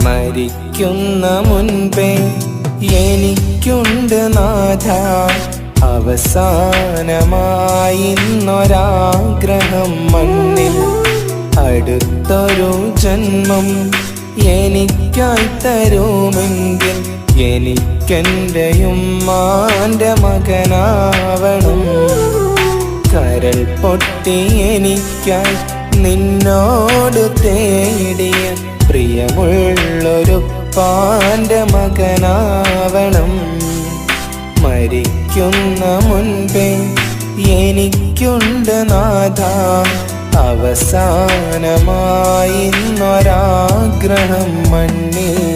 മരിക്കുന്ന മുൻപേ എനിക്കുണ്ട് നാഥ അവസാനമായിന്നൊരാഗ്രഹം മണ്ണിൽ അടുത്തൊരു ജന്മം എനിക്കായി തരുമെങ്കിൽ എനിക്കെൻ്റെ ഉമ്മാൻ്റെ മകനാവണം. കരൾ പൊട്ടി എനിക്കായി നിന്നോട് തേടിയ പ്രിയമുള്ളൊരു പാൻ്റെ മകനാവണം. മരിക്കുന്ന മുൻപേ എനിക്കുണ്ട് നാഥ അവസാനമായിന്നൊരാഗ്രഹം മണ്ണിൽ.